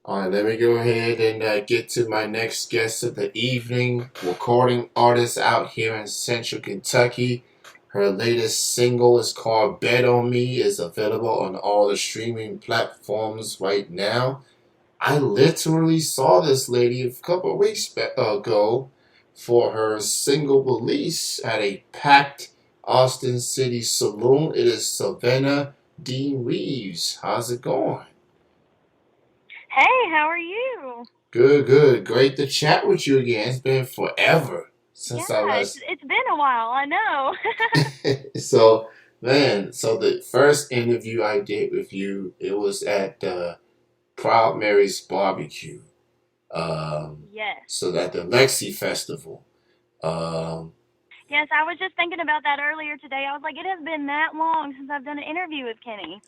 All right, let me go ahead and get to my next guest of the evening. Recording artist out here in Central Kentucky. Her latest single is called Bet on Me. Is available on all the streaming platforms right now. I literally saw this lady a couple of weeks ago for her single release at a packed Austin City Saloon. It is Savannah Dean Reeves. How's it going? Hey, how are you? Good, good. Great to chat with you again. It's been forever since I Yeah, it's last. it's been a while, I know. So, man, so the first interview I did with you, it was at Proud Mary's Barbecue. Yes. So at the Lexi Festival. Um, Yes, I was just thinking about that earlier today. I was like, it has been that long since I've done an interview with Kenny.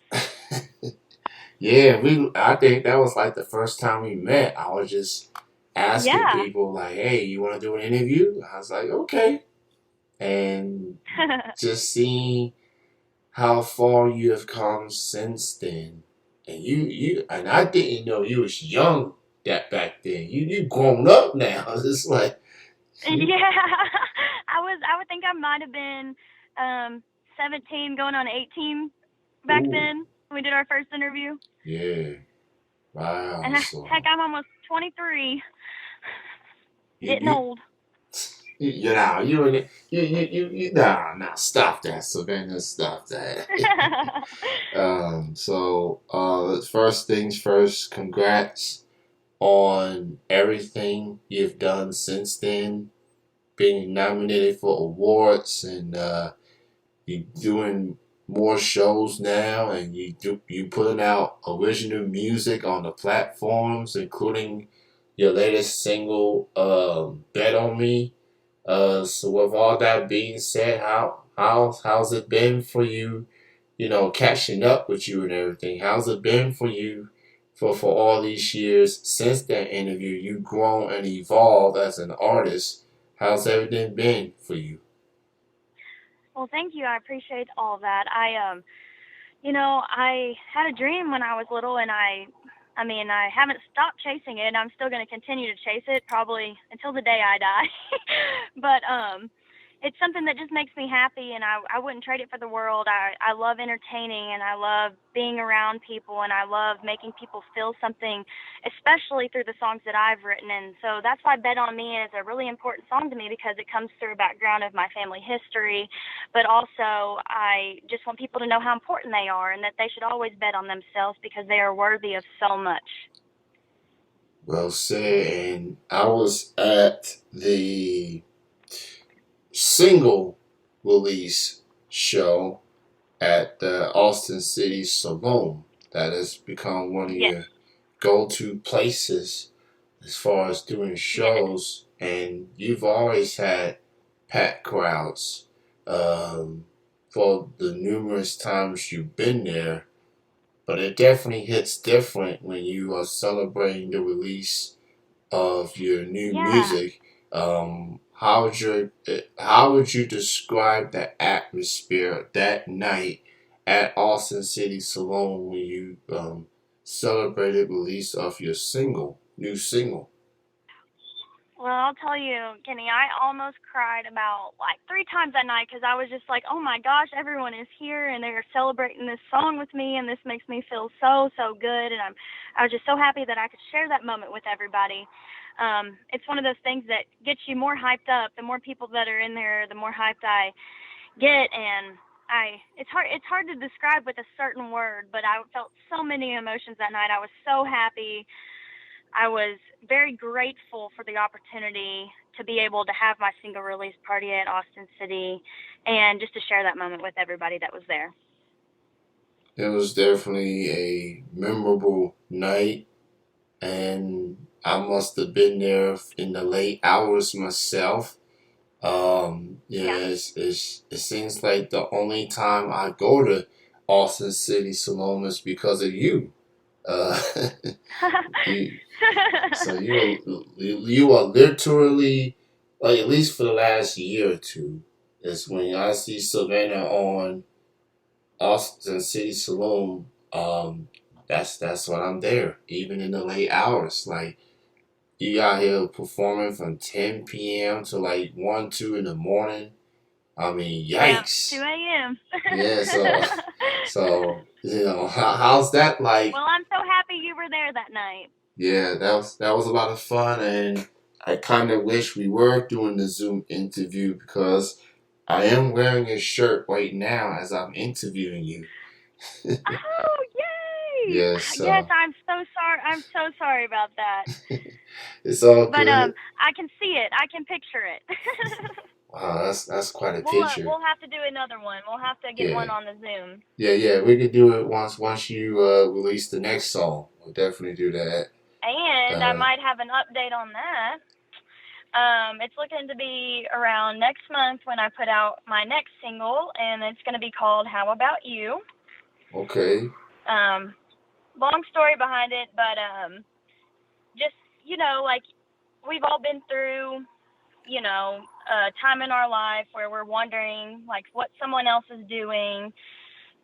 yeah, we. I think that was like the first time we met. I was just asking Yeah. people like, "Hey, you want to do an interview?" I was like, "Okay," and just seeing how far you have come since then. And and I didn't know you was young that back then. You grown up now. It's like you Yeah. I would think I might have been 17 going on 18 back ooh, then when we did our first interview. yeah. Wow. And heck, So I'm almost 23, you getting you old. you know, nah, stop that, Savannah, stop that. First things first, congrats on everything you've done since then, being nominated for awards, and you doing more shows now, and you putting out original music on the platforms, including your latest single, "Bet on Me." So with all that being said, how's it been for you? You know, catching up with you and everything. How's it been for you for all these years since that interview? You've grown and evolved as an artist. How's everything been for you? Well, thank you. I appreciate all that. I had a dream when I was little, and I haven't stopped chasing it. I'm still going to continue to chase it probably until the day I die. But it's something that just makes me happy, and I wouldn't trade it for the world. I love entertaining, and I love being around people, and I love making people feel something, especially through the songs that I've written. And so that's why Bet on Me is a really important song to me because it comes through a background of my family history, but also I just want people to know how important they are and that they should always bet on themselves because they are worthy of so much. Well said. And I was at the single release show at the Austin City Saloon. That has become one of Yes, your go-to places as far as doing yes. shows, and you've always had packed crowds for the numerous times you've been there. But it definitely hits different when you are celebrating the release of your new Yeah. music. How would you describe the atmosphere that night at Austin City Saloon when you celebrated release of your new single? Well, I'll tell you, Kenny, I almost cried about like three times that night because I was just like, oh my gosh, everyone is here and they're celebrating this song with me, and this makes me feel so, so good. And I was just so happy that I could share that moment with everybody. It's one of those things that gets you more hyped up. The more people that are in there, the more hyped I get. And it's hard to describe with a certain word, but I felt so many emotions that night. I was so happy. I was very grateful for the opportunity to be able to have my single release party at Austin City and just to share that moment with everybody that was there. It was definitely a memorable night, and I must have been there in the late hours myself. Yeah. It seems like the only time I go to Austin City Saloon is because of you. Uh, you, so you are literally, like, at least for the last year or two, is when I see Savannah on Austin City Saloon. that's what I'm there, even in the late hours. Like you out here performing from 10 p.m. to like 1, 2 in the morning. I mean, Yeah, 2 yikes. a.m. Yeah, so how's that like? Well, I'm so happy you were there that night. Yeah, that was a lot of fun, and I kind of wish we were doing the Zoom interview because I am wearing a shirt right now as I'm interviewing you. Oh, yay! Yes, Yes, so I'm so sorry. I'm so sorry about that. it's all But good. I can see it. I can picture it. Wow, that's quite a We'll picture. have to do another one. We'll have to get Yeah, one on the Zoom. yeah. We could do it once you release the next song. We'll definitely do that. And I Uh, might have an update on that. It's looking to be around next month when I put out my next single, and it's going to be called "How About You." okay. Um, Long story behind it, but just like we've all been through, a time in our life where we're wondering like what someone else is doing.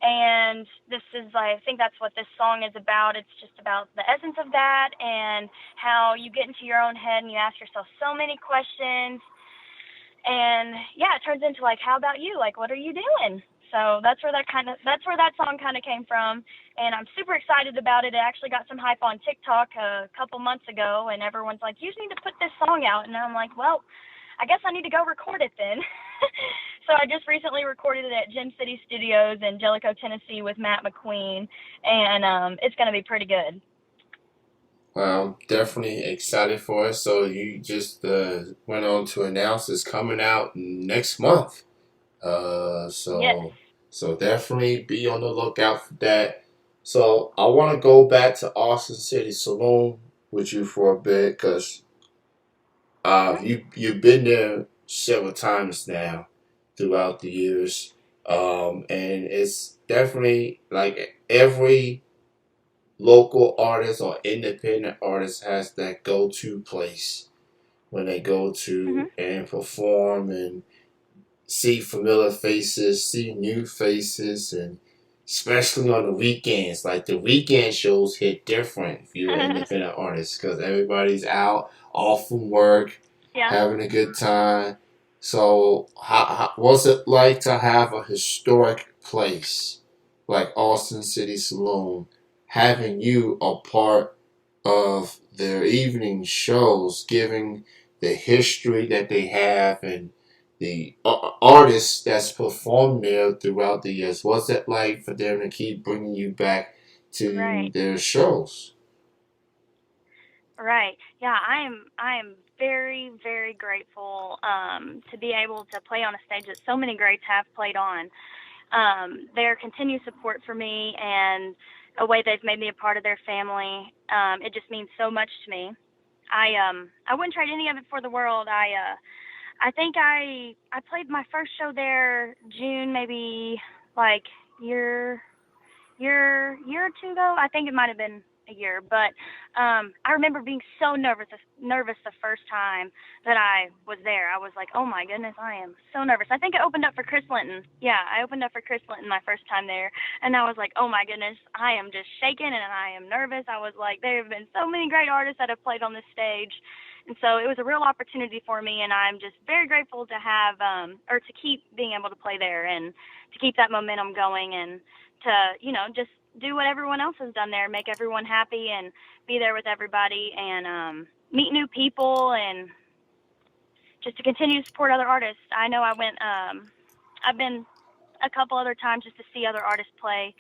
And this is, I think that's what this song is about. It's just about the essence of that and how you get into your own head and you ask yourself so many questions. And yeah, it turns into like, how about you? Like, what are you doing? So that's where that song kind of came from. And I'm super excited about it. It actually got some hype on TikTok a couple months ago, and everyone's like, you just need to put this song out. And I'm like, well, I guess I need to go record it then. So I just recently recorded it at Gem City Studios in Jellicoe, Tennessee with Matt McQueen, and it's going to be pretty good. Well, I'm definitely excited for it. So you just went on to announce it's coming out next month. Uh, Yes. so so definitely be on the lookout for that. So I want to go back to Austin City Saloon with you for a bit because Mhm. you've been there several times now throughout the years, and it's definitely like every local artist or independent artist has that go-to place when they go to Mhm. and perform and see familiar faces, see new faces, and especially on the weekends. Like the weekend shows hit different if you're an independent artist because everybody's out, off from work, Yeah. having a good time. So, what's it like to have a historic place like Austin City Saloon having you a part of their evening shows, giving the history that they have and the artists that's performed there throughout the years? What's it like for them to keep bringing you back to Right. their shows? Right. Yeah, I am very, very grateful to be able to play on a stage that so many greats have played on. Their continued support for me and a way they've made me a part of their family. It just means so much to me. I wouldn't trade any of it for the world. I think I played my first show there June, maybe like year year or two ago. I think it might have been a year, but I remember being so nervous the first time that I was there. I was like, oh my goodness, I am so nervous. I think I opened up for Chris Linton. Yeah, I opened up for Chris Linton my first time there, and I was like, oh my goodness, I am just shaking and I am nervous. I was like, there have been so many great artists that have played on this stage. And so it was a real opportunity for me, and I'm just very grateful to have, or to keep being able to play there and to keep that momentum going and to just do what everyone else has done there, make everyone happy and be there with everybody and meet new people and just to continue to support other artists. I know I've been a couple other times just to see other artists play,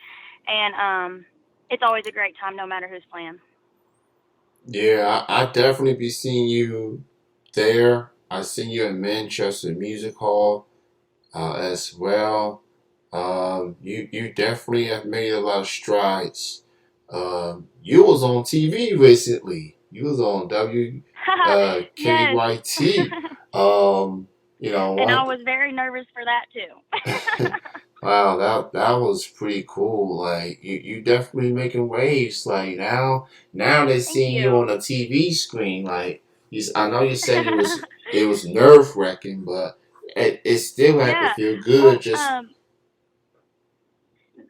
and it's always a great time no matter who's playing. Yeah, I definitely be seeing you there. I seen you in Manchester Music Hall as well. You definitely have made a lot of strides. You was on TV recently. You was on Yes. KYT. Um, And I one. was very nervous for that too. Wow, that was pretty cool. Like you definitely making waves. Like now they Thank seeing you you. on a TV screen. Like I know you said it was nerve wracking, but it still had to Yeah. feel Well, good. Just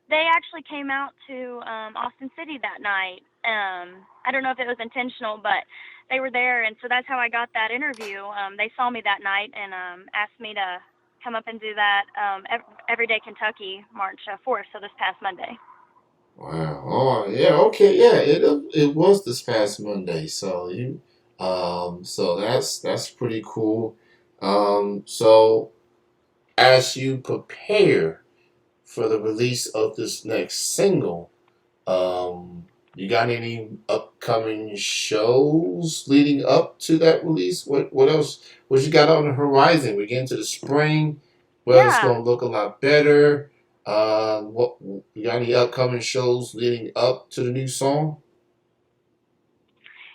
they actually came out to Austin City that night. I don't know if it was intentional, but they were there, and so that's how I got that interview. They saw me that night and asked me to come up and do that Everyday Kentucky March 4th, so this past Monday. Wow. Oh, yeah. Okay. Yeah. It was this past Monday. So so that's pretty cool. So as you prepare for the release of this next single, you got any upcoming shows leading up to that release? What else? What you got on the horizon? We get into the spring. Well, it's Yeah, gonna look a lot better. What you got any upcoming shows leading up to the new song?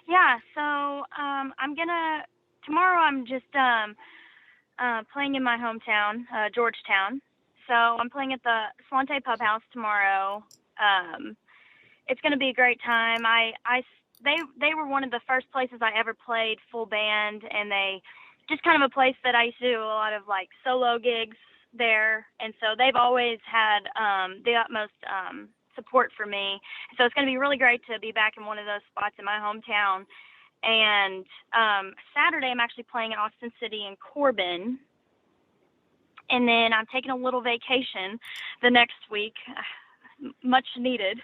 yeah. So I'm gonna tomorrow. I'm just playing in my hometown, Georgetown. So I'm playing at the Swante Pub House tomorrow. Um, it's going to be a great time. They were one of the first places I ever played full band, and they just kind of a place that I used to do a lot of like solo gigs there, and so they've always had the utmost support for me. So it's going to be really great to be back in one of those spots in my hometown. And Saturday, I'm actually playing in Austin City and Corbin, and then I'm taking a little vacation the next week, much needed.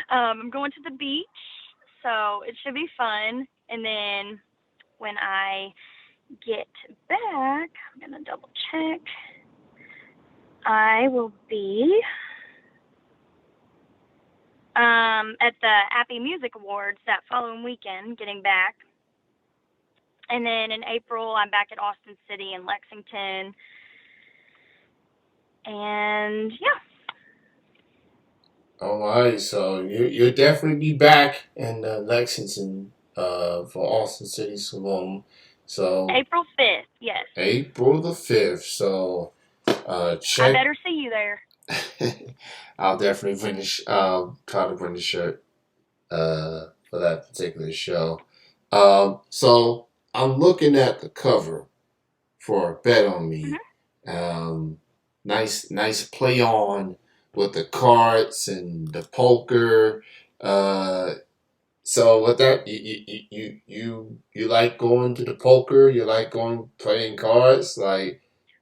I'm going to the beach, so it should be fun. And then when I get back, I'm gonna double check. I will be at the Appy Music Awards that following weekend, getting back. And then in April, I'm back at Austin City and Lexington. And yeah, All right, so you'll definitely be back in Lexington for Austin City Saloon. So April 5th, yes. April the 5th. So I check. better see you there. I'll definitely finish. Try to bring the shirt for that particular show. So I'm looking at the cover for Bet on Me. Hmm. Um, nice play on with the cards and the poker. Uh, so with that, you like going to the poker? You like going playing cards? Like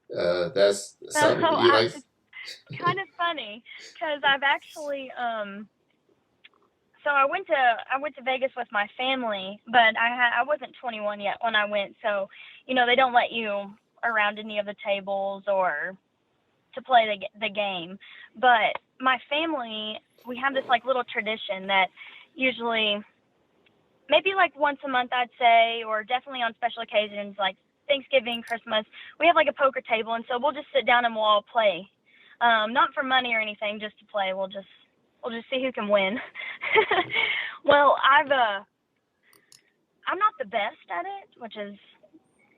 that's So something that you like. it's kind of funny because I've actually so I went to Vegas with my family, but I wasn't 21 yet when I went, so they don't let you around any of the tables or to play the game. But my family, we have this like little tradition that usually maybe like once a month I'd say, or definitely on special occasions like Thanksgiving, Christmas, we have like a poker table, and so we'll just sit down and we'll all play. Not for money or anything, just to play. We'll just see who can win. Well, I'm not the best at it, which is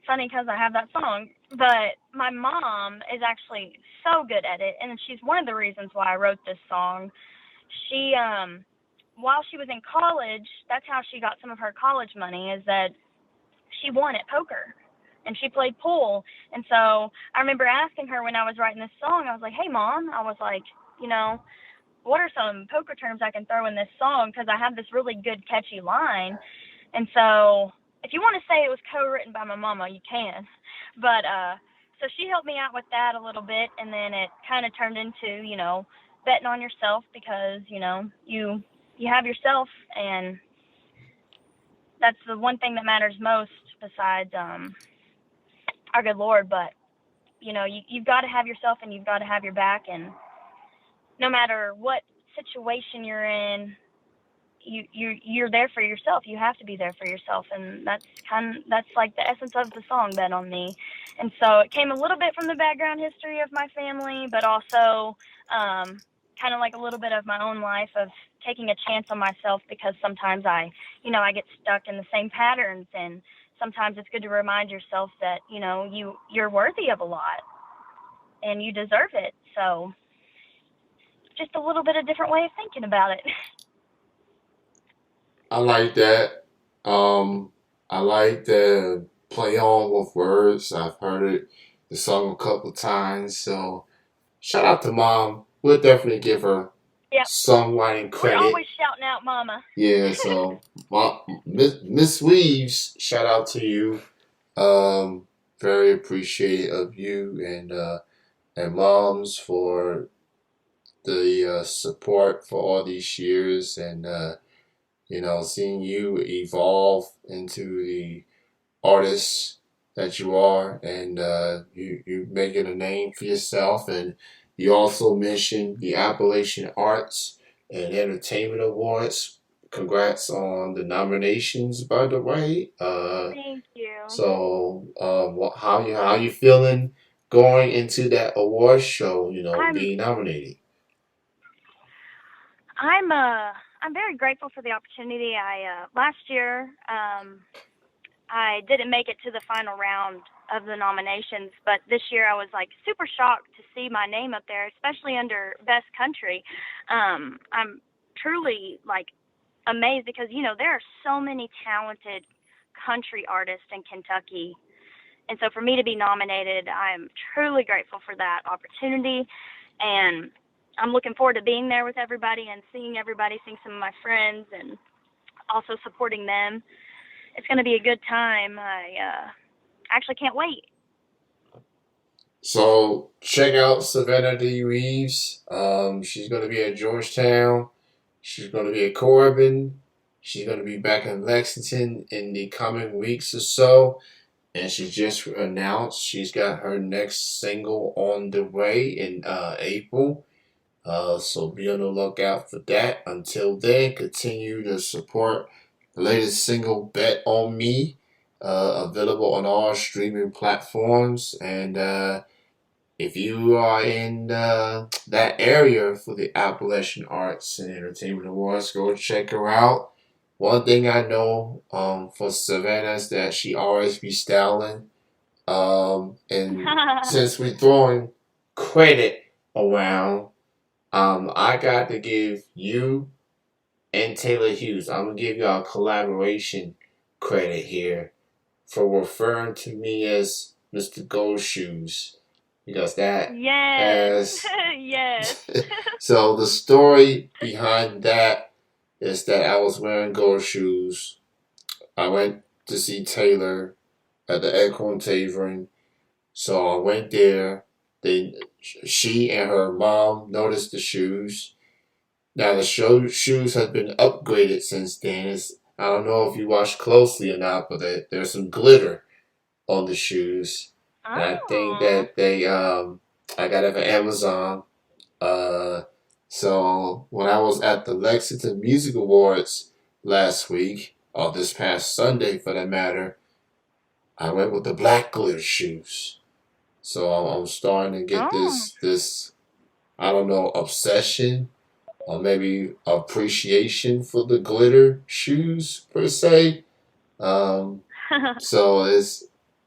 funny because I have that song. But my mom is actually so good at it, and she's one of the reasons why I wrote this song. She while she was in college, that's how she got some of her college money, is that she won at poker and she played pool. And so I remember asking her when I was writing this song, I was like, hey, Mom, I was like, you know, what are some poker terms I can throw in this song? Because I have this really good, catchy line. And so if you want to say it was co-written by my mama, you can. But so she helped me out with that a little bit. And then it kind of turned into, betting on yourself because, you have yourself, and that's the one thing that matters most besides our good Lord. But you've got to have yourself, and you've got to have your back, and no matter what situation you're in, you're there for yourself. You have to be there for yourself, and that's like the essence of the song "Bet on Me." And so it came a little bit from the background history of my family, but also kind of like a little bit of my own life of taking a chance on myself, because sometimes I get stuck in the same patterns, and sometimes it's good to remind yourself that you're worthy of a lot and you deserve it. So just a little bit of different way of thinking about it. I like that. I like the play on with words. I've heard the song a couple times. So shout out to mom. we'll definitely give her Yep. songwriting We're always credit. shouting out Mama. Yeah, so Miss Reeves, shout out to you. Um, very appreciative of you and moms for the support for all these years and seeing you evolve into the artist that you are, and you making a name for yourself. And you also mentioned the Appalachian Arts and Entertainment Awards. Congrats on the nominations, by the way. Thank you. How you feeling going into that award show? I'm Being nominated. I'm I'm very grateful for the opportunity. I last year I didn't make it to the final round of the nominations, but this year I was like super shocked to see my name up there, especially under Best Country. I'm truly like amazed because there are so many talented country artists in Kentucky. And so for me to be nominated, I'm truly grateful for that opportunity. And I'm looking forward to being there with everybody and seeing everybody, seeing some of my friends, and also supporting them. It's going to be a good time. I actually can't wait. So check out Savannah Dean Reeves. She's going to be at Georgetown. She's going to be at Corbin. She's going to be back in Lexington in the coming weeks or so. And she just announced she's got her next single on the way in April. So be on the lookout for that. Until then, continue to support the latest single, Bet on Me, available on all streaming platforms. And if you are in that area for the Appalachian Arts and Entertainment Awards, go check her out. One thing I know for Savannah is that she always be styling. And since we're throwing credit around, I got to give you and Taylor Hughes, I'm going to give y'all collaboration credit here for referring to me as Mr. Gold Shoes, because that Yes. has Yes. so the story behind that is that I was wearing gold shoes. I went to see Taylor at the Acorn Tavern, so I went there. She and her mom noticed the shoes. Now the shoes have been upgraded since then. I don't know if you watch closely or not, but there's some glitter on the shoes. And I think Oh. that I got it from Amazon. Uh, so when I was at the Lexington Music Awards last week, or this past Sunday for that matter, I went with the black glitter shoes. So I'm starting to get Oh. this I don't know, obsession or maybe appreciation for the glitter shoes per se. Um, so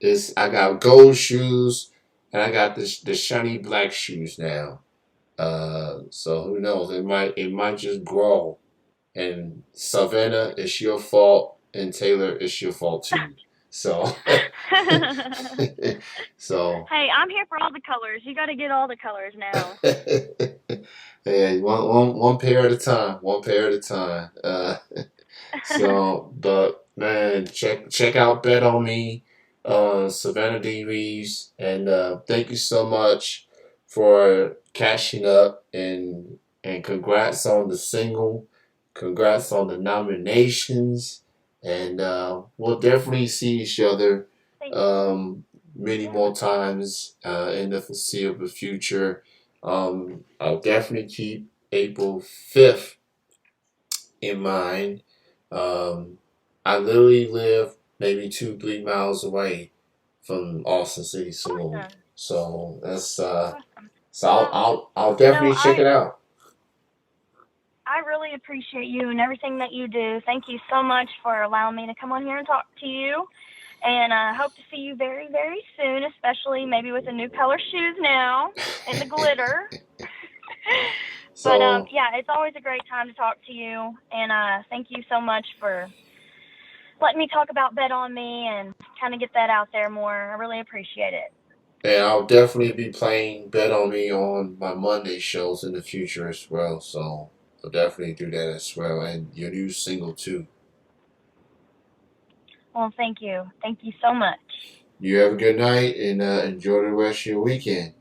it's I got gold shoes and I got the shiny black shoes now. So who knows? It might just grow. And Savannah, it's your fault, and Taylor, it's your fault too. So, so Hey, I'm here for all the colors. You got to get all the colors now. hey, one pair at a time. One pair at a time. But man, check out Bet on Me, Savannah Dean Reeves, and thank you so much for catching up and congrats on the single, congrats on the nominations, and we'll definitely see each other Thank um, many yeah. more times in the foreseeable future. I'll definitely keep April 5th in mind. Um, I literally live maybe 2-3 miles away from Austin City Saloon, Awesome. so Awesome. so I'll Well, I'll, I'll no, definitely check I it out. I really appreciate you and everything that you do. Thank you so much for allowing me to come on here and talk to you. And I hope to see you very, very soon, especially maybe with the new color shoes now and the glitter. But So yeah, it's always a great time to talk to you. And thank you so much for letting me talk about Bet on Me and kind of get that out there more. I really appreciate it. And I'll definitely be playing Bet On Me on my Monday shows in the future as well. So I'll definitely do that as well. And your new single too. Well, thank you. Thank you so much. You have a good night and enjoy the rest of your weekend.